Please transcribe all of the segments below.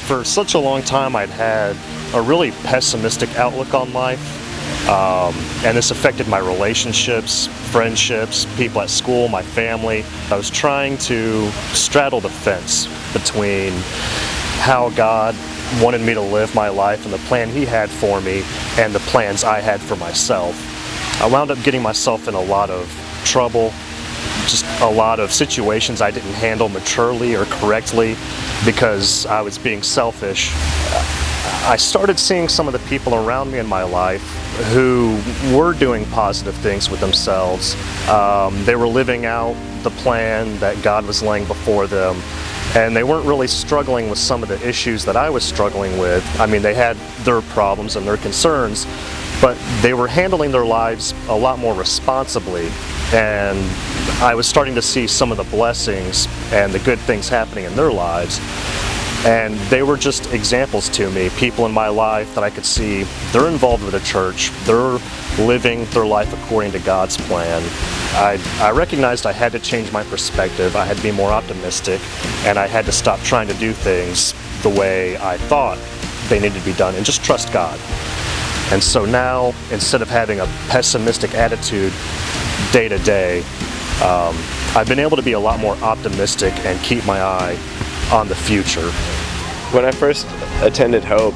For such a long time, I'd had a really pessimistic outlook on life, and this affected my relationships, friendships, people at school, my family. I was trying to straddle the fence between how God wanted me to live my life and the plan He had for me and the plans I had for myself. I wound up getting myself in a lot of trouble, just a lot of situations I didn't handle maturely or correctly because I was being selfish. I started seeing some of the people around me in my life who were doing positive things with themselves. They were living out the plan that God was laying before them, and they weren't really struggling with some of the issues that I was struggling with. I mean, they had their problems and their concerns, but they were handling their lives a lot more responsibly, and I was starting to see some of the blessings and the good things happening in their lives. And they were just examples to me, people in my life that I could see they're involved with a church, they're living their life according to God's plan. I recognized I had to change my perspective, I had to be more optimistic, and I had to stop trying to do things the way I thought they needed to be done and just trust God. And so now, instead of having a pessimistic attitude day to day, I've been able to be a lot more optimistic and keep my eye on the future. When I first attended Hope,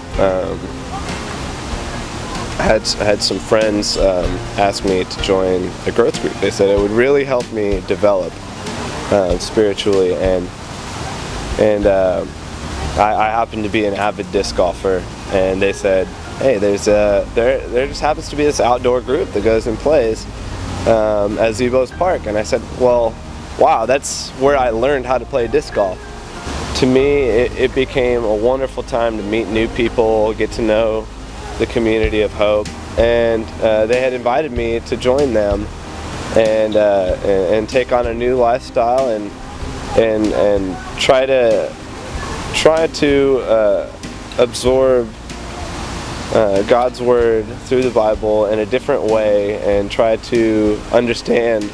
I had some friends ask me to join a growth group. They said it would really help me develop spiritually, and I happen to be an avid disc golfer, and they said, hey, there just happens to be this outdoor group that goes and plays at Zebo's Park. And I said, well, wow, that's where I learned how to play disc golf. To me, it became a wonderful time to meet new people, get to know the community of Hope, and they had invited me to join them and take on a new lifestyle and try to absorb God's Word through the Bible in a different way and try to understand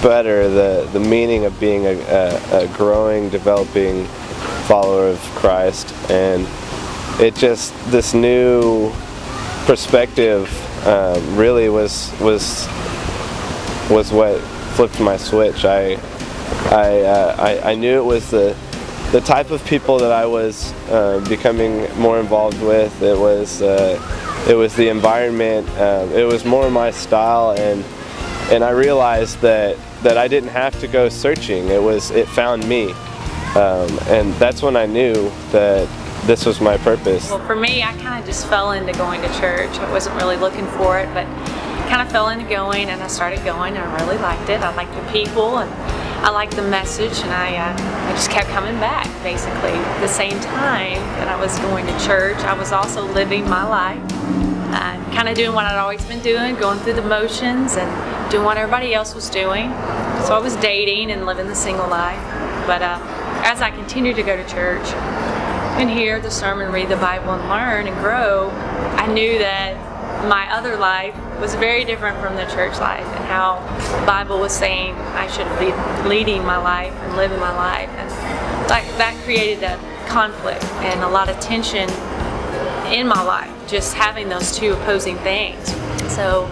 better the meaning of being a growing, developing follower of Christ. And it just, this new perspective really was what flipped my switch. I knew it was the type of people that I was becoming more involved with. It was the environment. It was more my style, and I realized that I didn't have to go searching. It found me, and that's when I knew that this was my purpose. Well, for me, I kind of just fell into going to church. I wasn't really looking for it, but kind of fell into going, and I started going, and I really liked it. I liked the people, and I liked the message, and I just kept coming back, basically. At the same time that I was going to church, I was also living my life, kind of doing what I'd always been doing, going through the motions and doing what everybody else was doing. So I was dating and living the single life. But as I continued to go to church and hear the sermon, read the Bible, and learn and grow, I knew that my other life was very different from the church life, and how the Bible was saying I should be leading my life and living my life. And that created a conflict and a lot of tension in my life, just having those two opposing things. So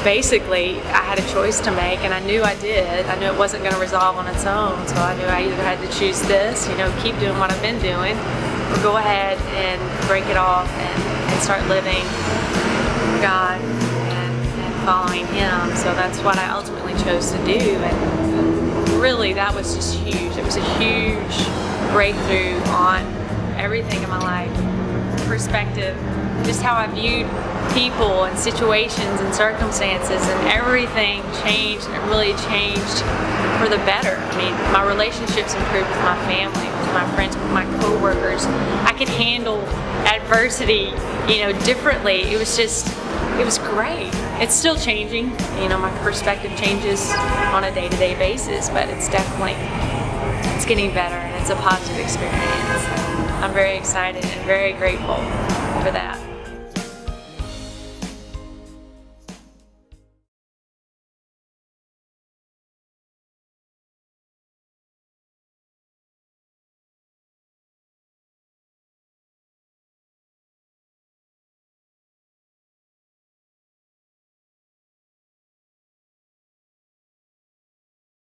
basically I had a choice to make, and I knew I did. I knew it wasn't going to resolve on its own, so I knew I either had to choose this, keep doing what I've been doing, or go ahead and break it off and start living God and following Him. So that's what I ultimately chose to do, and really that was just huge. It was a huge breakthrough on everything in my life, perspective, just how I viewed people and situations and circumstances, and everything changed, and it really changed for the better. I mean, my relationships improved with my family, with my friends, with my co-workers. I could handle adversity, differently. It was great. It's still changing. My perspective changes on a day-to-day basis, but it's getting better, and it's a positive experience. I'm very excited and very grateful for that.